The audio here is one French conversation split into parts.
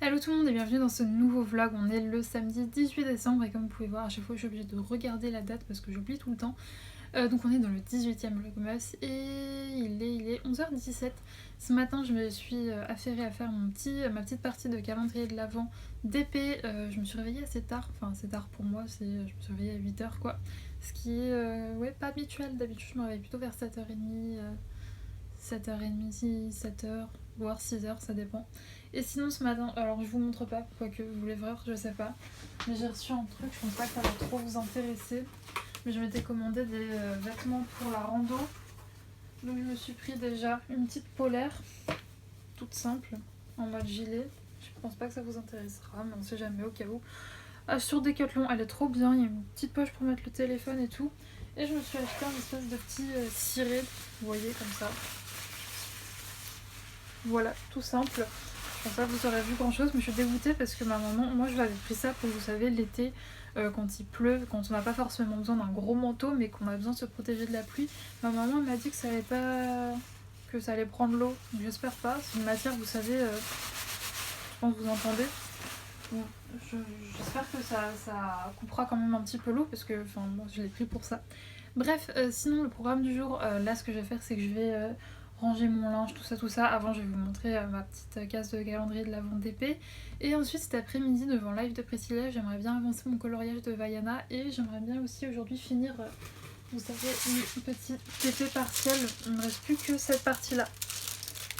Hello tout le monde et bienvenue dans ce nouveau vlog. On est le samedi 18 décembre et comme vous pouvez voir à chaque fois je suis obligée de regarder la date parce que j'oublie tout le temps. Donc on est dans le 18e vlogmas et il est 11h17. Ce matin je me suis affairée à faire ma petite partie de calendrier de l'Avent d'épée. Je me suis réveillée assez tard, enfin assez tard pour moi, je me suis réveillée à 8h quoi. Ce qui est ouais, pas habituel, d'habitude je me réveille plutôt vers 7h30. 7h30, 7h, voire 6h, ça dépend. Et sinon ce matin, alors je vous montre pas, quoique vous voulez voir, je sais pas. Mais j'ai reçu un truc, je pense pas que ça va trop vous intéresser. Mais je m'étais commandé des vêtements pour la rando. Donc je me suis pris déjà une petite polaire, toute simple, en mode gilet. Je pense pas que ça vous intéressera, mais on sait jamais au cas où. Sur Decathlon, elle est trop bien, il y a une petite poche pour mettre le téléphone et tout. Et je me suis acheté un espèce de petit ciré, vous voyez, comme ça. Voilà, tout simple. Je pense pas que vous aurez vu grand chose, mais je suis dégoûtée parce que ma maman, moi je lui avais pris ça pour, vous savez, l'été, quand il pleut, quand on n'a pas forcément besoin d'un gros manteau, mais qu'on a besoin de se protéger de la pluie. Ma maman m'a dit que ça allait pas, que ça allait prendre l'eau. J'espère pas. C'est une matière, vous savez, je pense que vous entendez. Bon, j'espère que ça coupera quand même un petit peu l'eau parce que, enfin, moi je l'ai pris pour ça. Bref, sinon le programme du jour, là ce que je vais faire c'est que je vais ranger mon linge, tout ça. Avant je vais vous montrer ma petite case de calendrier de l'Avent d'épée. Et ensuite cet après-midi devant live de Priscilla, j'aimerais bien avancer mon coloriage de Vaiana. Et j'aimerais bien aussi aujourd'hui finir, vous savez, une petite épée partielle. Il ne me reste plus que cette partie là.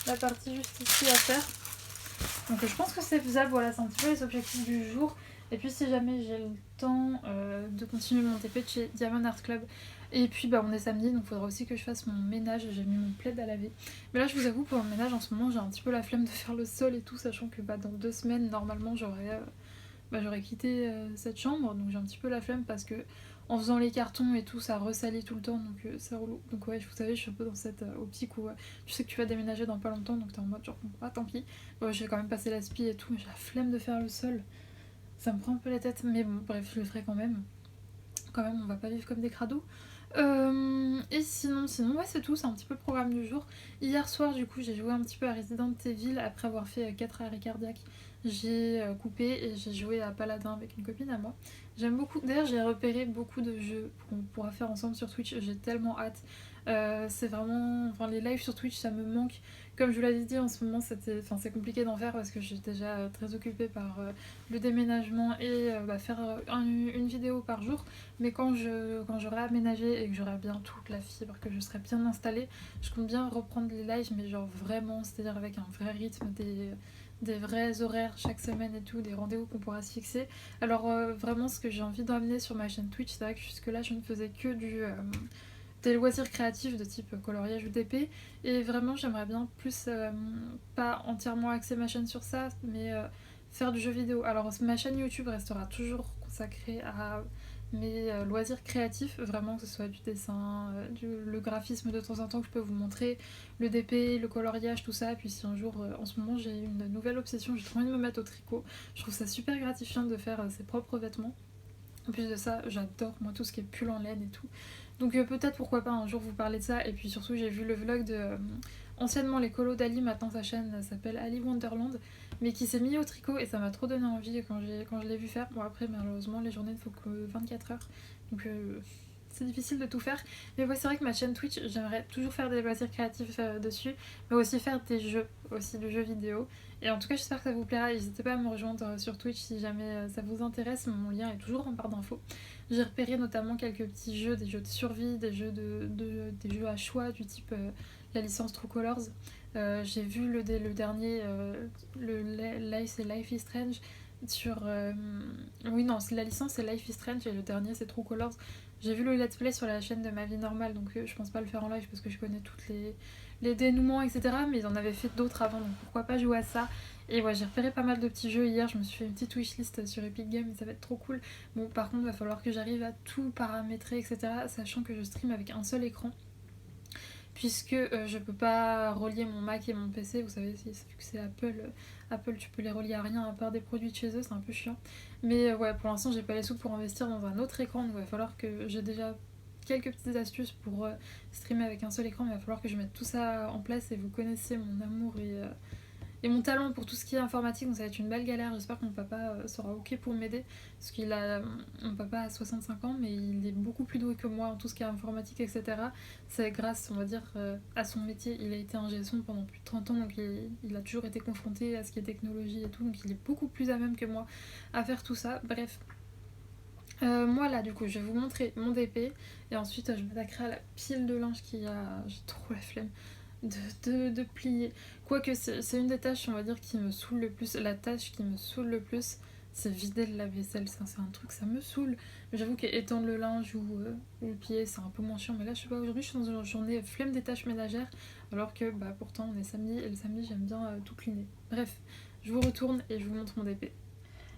La partie juste ici à faire. Donc je pense que c'est faisable, voilà, c'est un petit peu les objectifs du jour. Et puis si jamais j'ai le temps de continuer mon TP de chez Diamond Art Club. Et puis bah on est samedi, donc il faudra aussi que je fasse mon ménage. J'ai mis mon plaid à laver. Mais là je vous avoue, pour le ménage en ce moment j'ai un petit peu la flemme de faire le sol et tout, sachant que bah, dans 2 semaines normalement j'aurais quitté cette chambre. Donc j'ai un petit peu la flemme parce que en faisant les cartons et tout, ça ressalit tout le temps, donc c'est relou. Donc ouais, vous savez, je suis un peu dans cette optique où tu sais que tu vas déménager dans pas longtemps, donc t'es en mode genre, ah tant pis. Bon, j'ai quand même passé la spie et tout, mais j'ai la flemme de faire le sol. Ça me prend un peu la tête, mais bon, bref, je le ferai quand même. Quand même, on va pas vivre comme des crados. Et sinon, ouais, c'est tout, c'est un petit peu le programme du jour. Hier soir, du coup, j'ai joué un petit peu à Resident Evil après avoir fait 4 arrêts cardiaques. J'ai coupé et j'ai joué à Paladin avec une copine à moi. J'aime beaucoup. D'ailleurs, j'ai repéré beaucoup de jeux qu'on pourra faire ensemble sur Twitch. J'ai tellement hâte. C'est vraiment. Enfin, les lives sur Twitch, ça me manque. Comme je vous l'avais dit, en ce moment, c'est compliqué d'en faire parce que je suis déjà très occupée par le déménagement et faire une vidéo par jour. Mais quand j'aurai aménagé et que j'aurai bien toute la fibre, que je serai bien installée, je compte bien reprendre les lives, mais genre vraiment, c'est-à-dire avec un vrai rythme, des vrais horaires chaque semaine et tout, des rendez-vous qu'on pourra se fixer. Alors vraiment ce que j'ai envie d'amener sur ma chaîne Twitch, c'est vrai que jusque là je ne faisais que des loisirs créatifs de type coloriage ou d'épée, et vraiment j'aimerais bien plus, pas entièrement axer ma chaîne sur ça, mais faire du jeu vidéo. Alors ma chaîne YouTube restera toujours consacrée à mes loisirs créatifs, vraiment, que ce soit du dessin, le graphisme de temps en temps que je peux vous montrer, le DP, le coloriage, tout ça. Et puis si un jour, en ce moment j'ai une nouvelle obsession, j'ai trop envie de me mettre au tricot. Je trouve ça super gratifiant de faire ses propres vêtements. En plus de ça, j'adore moi tout ce qui est pull en laine et tout. Donc peut-être pourquoi pas un jour vous parler de ça. Et puis surtout j'ai vu le vlog de anciennement les colos d'Ali, maintenant sa chaîne s'appelle Ali Wonderland, mais qui s'est mis au tricot et ça m'a trop donné envie quand je l'ai vu faire. Bon après malheureusement les journées ne font que 24 heures, donc c'est difficile de tout faire. Mais ouais, c'est vrai que ma chaîne Twitch, j'aimerais toujours faire des loisirs créatifs dessus, mais aussi faire des jeux, aussi du jeu vidéo. Et en tout cas j'espère que ça vous plaira, n'hésitez pas à me rejoindre sur Twitch si jamais ça vous intéresse, mon lien est toujours en barre d'infos. J'ai repéré notamment quelques petits jeux, des jeux de survie, des jeux, des jeux à choix du type la licence True Colors. J'ai vu le dernier, c'est Life is Strange sur... oui non, la licence c'est Life is Strange et le dernier c'est True Colors. J'ai vu le let's play sur la chaîne de Ma Vie Normale, donc je pense pas le faire en live parce que je connais toutes les dénouements, etc. Mais ils en avaient fait d'autres avant, donc pourquoi pas jouer à ça. Et ouais, j'ai repéré pas mal de petits jeux hier, je me suis fait une petite wishlist sur Epic Games et ça va être trop cool. Bon, par contre, il va falloir que j'arrive à tout paramétrer, etc. Sachant que je stream avec un seul écran, puisque je peux pas relier mon Mac et mon PC. Vous savez, vu que c'est Apple, Apple, tu peux les relier à rien à part des produits de chez eux, c'est un peu chiant. Mais ouais, pour l'instant, j'ai pas les sous pour investir dans un autre écran, donc il va falloir que j'ai déjà quelques petites astuces pour streamer avec un seul écran, mais il va falloir que je mette tout ça en place. Et vous connaissez mon amour Et mon talent pour tout ce qui est informatique, donc ça va être une belle galère. J'espère que mon papa sera ok pour m'aider. Parce qu'il a. Mon papa a 65 ans, mais il est beaucoup plus doué que moi en tout ce qui est informatique, etc. C'est grâce, on va dire, à son métier. Il a été ingé son pendant plus de 30 ans, donc il a toujours été confronté à ce qui est technologie et tout. Donc il est beaucoup plus à même que moi à faire tout ça. Bref. Moi là du coup je vais vous montrer mon DP et ensuite je m'attaquerai à la pile de linge qu'il y a. J'ai trop la flemme de plier. Quoique c'est une des tâches on va dire qui me saoule le plus. La tâche qui me saoule le plus c'est vider le lave-vaisselle. Ça c'est un truc, ça me saoule. Mais j'avoue qu'étendre le linge ou le plier c'est un peu moins chiant. Mais là je sais pas, aujourd'hui je suis dans une journée flemme des tâches ménagères. Alors que bah pourtant on est samedi et le samedi j'aime bien tout cleaner. Bref, je vous retourne et je vous montre mon DP.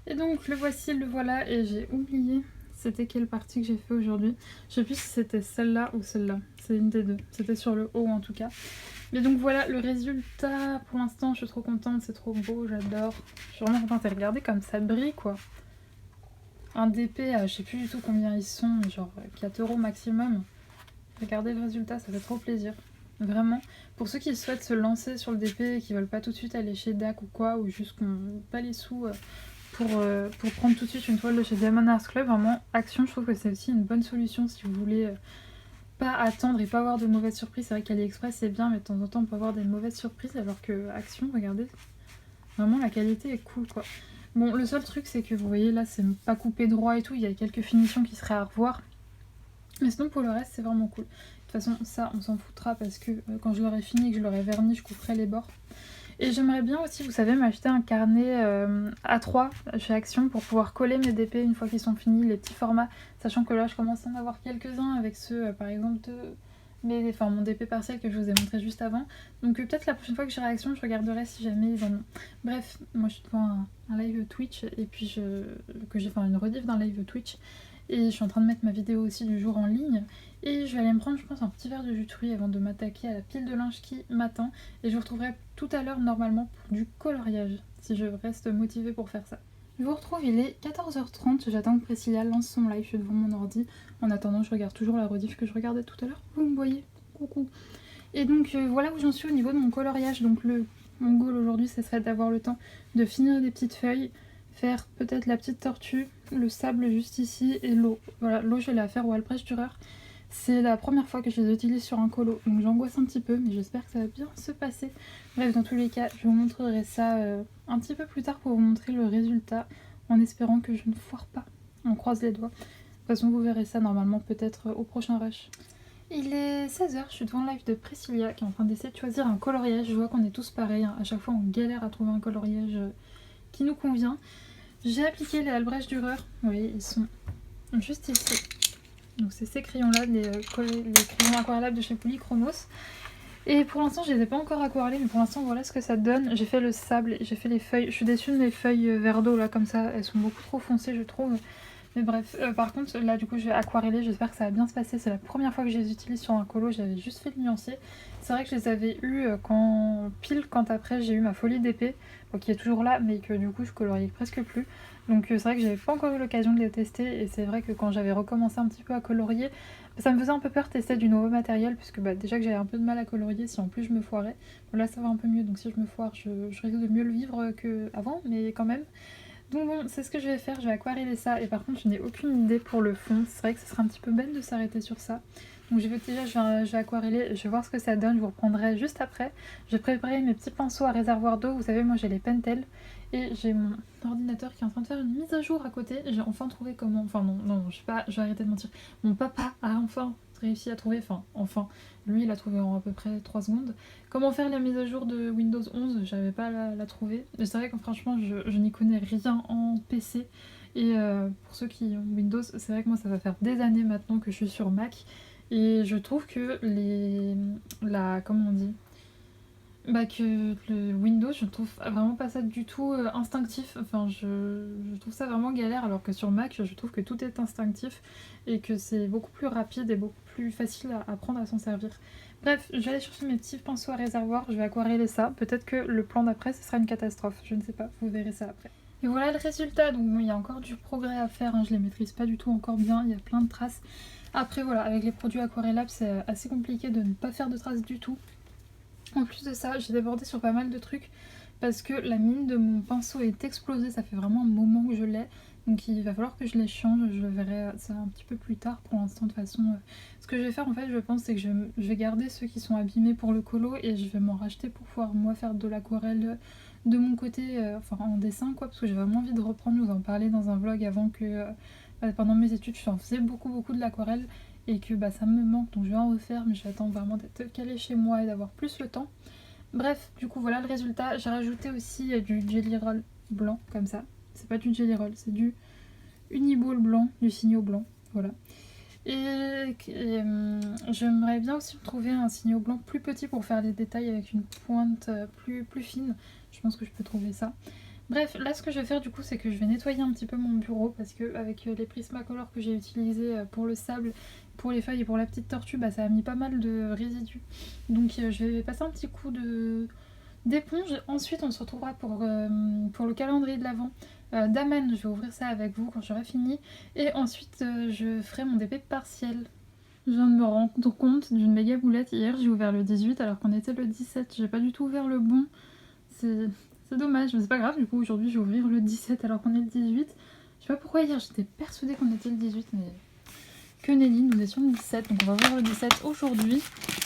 Et donc le voici, le voilà, et j'ai oublié c'était quelle partie que j'ai fait aujourd'hui. Je sais plus si c'était celle-là ou celle-là, c'est une des deux, c'était sur le haut en tout cas. Mais donc voilà le résultat, pour l'instant je suis trop contente, c'est trop beau, j'adore. Je suis vraiment contente, et regardez comme ça brille quoi. Un DP, je sais plus du tout combien ils sont, genre 4 € maximum. Regardez le résultat, ça fait trop plaisir. Vraiment, pour ceux qui souhaitent se lancer sur le DP et qui veulent pas tout de suite aller chez DAC ou quoi, ou juste qu'on n'ait pas les sous pour prendre tout de suite une toile de chez Diamond Art Club, vraiment Action, je trouve que c'est aussi une bonne solution si vous voulez pas attendre et pas avoir de mauvaises surprises. C'est vrai qu'AliExpress c'est bien, mais de temps en temps on peut avoir des mauvaises surprises, alors que Action, regardez, vraiment la qualité est cool quoi. Bon, le seul truc c'est que vous voyez là c'est pas coupé droit et tout, il y a quelques finitions qui seraient à revoir, mais sinon pour le reste c'est vraiment cool. De toute façon ça on s'en foutra parce que quand je l'aurai fini et que je l'aurai verni, je couperai les bords. Et j'aimerais bien aussi, vous savez, m'acheter un carnet A3 chez Action pour pouvoir coller mes DP une fois qu'ils sont finis, les petits formats. Sachant que là, je commence à en avoir quelques-uns avec ceux, par exemple, mon DP partiel que je vous ai montré juste avant. Donc peut-être la prochaine fois que j'irai à Action, je regarderai si jamais ils en ont. Bref, moi je suis devant un live Twitch et puis une rediff d'un live Twitch. Et je suis en train de mettre ma vidéo aussi du jour en ligne. Et je vais aller me prendre, je pense, un petit verre de jus de fruits avant de m'attaquer à la pile de linge qui m'attend. Et je vous retrouverai tout à l'heure normalement pour du coloriage, si je reste motivée pour faire ça. Je vous retrouve, il est 14h30, j'attends que Priscilla lance son live, je suis devant mon ordi. En attendant, je regarde toujours la rediff que je regardais tout à l'heure. Vous me voyez, coucou. Et donc voilà où j'en suis au niveau de mon coloriage. Donc mon goal aujourd'hui, ce serait d'avoir le temps de finir des petites feuilles, faire peut-être la petite tortue, le sable juste ici et l'eau. Voilà, l'eau je vais la faire au Albrecht Dürer. C'est la première fois que je les utilise sur un colo, donc j'angoisse un petit peu, mais j'espère que ça va bien se passer. Bref, dans tous les cas, je vous montrerai ça un petit peu plus tard pour vous montrer le résultat, en espérant que je ne foire pas. On croise les doigts. De toute façon, vous verrez ça normalement peut-être au prochain rush. Il est 16h, je suis devant le live de Priscilla qui est en train d'essayer de choisir un coloriage. Je vois qu'on est tous pareils, hein. À chaque fois on galère à trouver un coloriage qui nous convient. J'ai appliqué les Albrecht Dürer, vous voyez, ils sont juste ici. Donc c'est ces crayons là, les crayons aquarellables de chez Polychromos. Et pour l'instant je les ai pas encore aquarellés, mais pour l'instant voilà ce que ça donne. J'ai fait le sable, j'ai fait les feuilles, je suis déçue de mes feuilles vert d'eau là comme ça, elles sont beaucoup trop foncées je trouve. Mais bref, par contre là du coup je vais aquareller, j'espère que ça va bien se passer. C'est la première fois que je les utilise sur un colo, j'avais juste fait le nuancier. C'est vrai que je les avais eu quand après j'ai eu ma folie d'épée, qui est toujours là mais que du coup je coloriais presque plus. Donc c'est vrai que j'avais pas encore eu l'occasion de les tester, et c'est vrai que quand j'avais recommencé un petit peu à colorier, ça me faisait un peu peur de tester du nouveau matériel, puisque déjà que j'avais un peu de mal à colorier si en plus je me foirais. Bon là ça va un peu mieux, donc si je me foire je risque de mieux le vivre qu'avant, mais quand même. Donc bon, c'est ce que je vais faire, je vais aquareller ça, et par contre je n'ai aucune idée pour le fond. C'est vrai que ce serait un petit peu bête de s'arrêter sur ça. Donc je vais aquareller, je vais voir ce que ça donne, je vous reprendrai juste après. J'ai préparé mes petits pinceaux à réservoir d'eau, vous savez moi j'ai les Pentel. Et j'ai mon ordinateur qui est en train de faire une mise à jour à côté. J'ai enfin trouvé comment... Enfin non, je sais pas, je vais arrêter de mentir. Mon papa a enfin réussi à trouver... Enfin, lui il a trouvé en à peu près 3 secondes. Comment faire la mise à jour de Windows 11, j'avais pas la trouver. Mais c'est vrai que franchement je n'y connais rien en PC. Et pour ceux qui ont Windows, c'est vrai que moi ça va faire des années maintenant que je suis sur Mac. Et je trouve que comment on dit, que le Windows, je trouve vraiment pas ça du tout instinctif. Enfin, je trouve ça vraiment galère, alors que sur Mac, je trouve que tout est instinctif et que c'est beaucoup plus rapide et beaucoup plus facile à apprendre à s'en servir. Bref, je vais aller chercher mes petits pinceaux à réservoir, je vais aquareller ça. Peut-être que le plan d'après, ce sera une catastrophe, je ne sais pas, vous verrez ça après. Et voilà le résultat, donc bon, il y a encore du progrès à faire, hein. Je les maîtrise pas du tout encore bien, il y a plein de traces. Après voilà, avec les produits aquarellables, c'est assez compliqué de ne pas faire de traces du tout. En plus de ça, j'ai débordé sur pas mal de trucs parce que la mine de mon pinceau est explosée, ça fait vraiment un moment que je l'ai. Donc il va falloir que je les change, je verrai ça un petit peu plus tard. Pour l'instant de toute façon, ce que je vais faire en fait je pense c'est que je vais garder ceux qui sont abîmés pour le colo et je vais m'en racheter pour pouvoir moi faire de l'aquarelle de mon côté, enfin en dessin quoi, parce que j'ai vraiment envie de reprendre, je vous en parlais dans un vlog avant que pendant mes études je faisais beaucoup de l'aquarelle et que ça me manque, donc je vais en refaire, mais j'attends vraiment d'être calée chez moi et d'avoir plus le temps. Bref, du coup voilà le résultat. J'ai rajouté aussi du Jelly Roll blanc comme ça. C'est pas du Jelly Roll, c'est du Uniball blanc, du Signo blanc, voilà. Et j'aimerais bien aussi me trouver un Signo blanc plus petit pour faire les détails avec une pointe plus fine. Je pense que je peux trouver ça. Bref, là ce que je vais faire du coup c'est que je vais nettoyer un petit peu mon bureau parce que avec les Prismacolor que j'ai utilisés pour le sable, pour les feuilles et pour la petite tortue, ça a mis pas mal de résidus. Donc je vais passer un petit coup d'éponge. Ensuite on se retrouvera pour le calendrier de l'Avent d'Amen. Je vais ouvrir ça avec vous quand j'aurai fini. Et ensuite je ferai mon DP partiel. Je viens de me rendre compte d'une méga boulette. Hier j'ai ouvert le 18 alors qu'on était le 17. J'ai pas du tout ouvert le bon. C'est dommage, mais c'est pas grave, du coup aujourd'hui je vais ouvrir le 17 alors qu'on est le 18. Je sais pas pourquoi hier j'étais persuadée qu'on était le 18, mais que nenni, nous étions le 17, donc on va ouvrir le 17 aujourd'hui.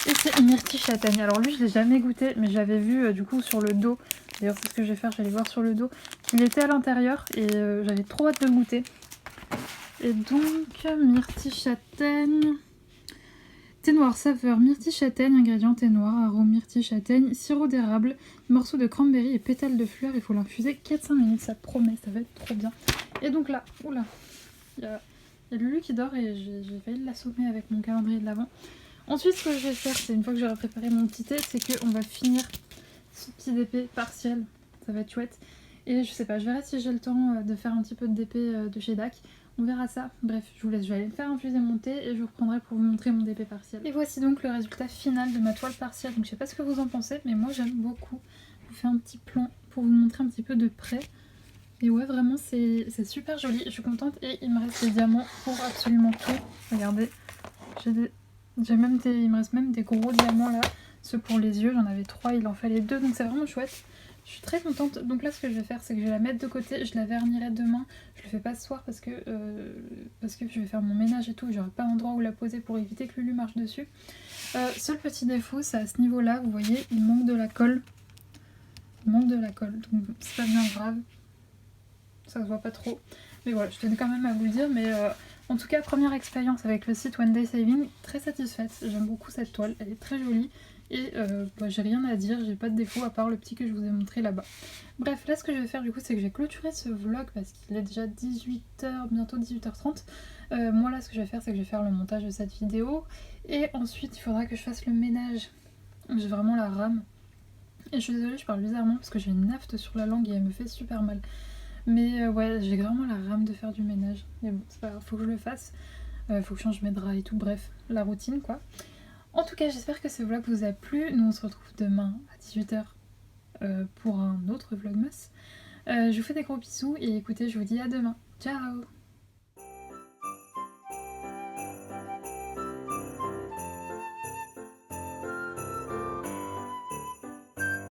Et c'est Myrtille Châtaigne. Alors lui je l'ai jamais goûté, mais j'avais vu du coup sur le dos, d'ailleurs c'est ce que je vais faire, j'allais voir sur le dos, qu'il était à l'intérieur et j'avais trop hâte de le goûter. Et donc Myrtille Châtaigne... Thé noir saveur, myrtille châtaigne, ingrédients thé noir, arôme myrtille châtaigne, sirop d'érable, morceaux de cranberry et pétales de fleurs. Il faut l'infuser 4-5 minutes, ça promet, ça va être trop bien. Et donc là, oula, il y a Lulu qui dort et j'ai failli l'assommer avec mon calendrier de l'Avent. Ensuite, ce que je vais faire, c'est une fois que j'aurai préparé mon petit thé, c'est qu'on va finir ce petit DP partiel. Ça va être chouette. Et je sais pas, je verrai si j'ai le temps de faire un petit peu de DP de chez DAC. On verra ça. Bref, je vous laisse, je vais aller faire infuser mon thé et je vous reprendrai pour vous montrer mon DP partiel. Et voici donc le résultat final de ma toile partielle. Donc je sais pas ce que vous en pensez, mais moi j'aime beaucoup. Je vous fais un petit plan pour vous montrer un petit peu de près. Et ouais, vraiment c'est super joli. Je suis contente et il me reste des diamants pour absolument tout. Regardez, il me reste même des gros diamants là. Ceux pour les yeux, j'en avais 3, il en fallait 2, donc c'est vraiment chouette. Je suis très contente. Donc là ce que je vais faire c'est que je vais la mettre de côté, je la vernirai demain. Je le fais pas ce soir parce que je vais faire mon ménage et tout, j'aurai pas d'endroit où la poser pour éviter que Lulu marche dessus. Seul petit défaut c'est à ce niveau là, vous voyez, il manque de la colle. Donc c'est pas bien grave. Ça se voit pas trop. Mais voilà, je tenais quand même à vous le dire. Mais en tout cas, première expérience avec le site One Day Saving, très satisfaite. J'aime beaucoup cette toile, elle est très jolie. Et j'ai rien à dire, j'ai pas de défaut à part le petit que je vous ai montré là-bas. Bref, là ce que je vais faire du coup c'est que je vais clôturer ce vlog parce qu'il est déjà 18h, bientôt 18h30. Moi là ce que je vais faire c'est que je vais faire le montage de cette vidéo. Et ensuite il faudra que je fasse le ménage. J'ai vraiment la rame. Et je suis désolée, je parle bizarrement parce que j'ai une afte sur la langue et elle me fait super mal. Mais ouais, j'ai vraiment la rame de faire du ménage. Mais bon, c'est pas grave, faut que je le fasse. Faut que je change mes draps et tout, bref, la routine quoi. En tout cas, j'espère que ce vlog vous a plu. Nous, on se retrouve demain à 18h pour un autre vlogmas. Je vous fais des gros bisous et écoutez, je vous dis à demain. Ciao!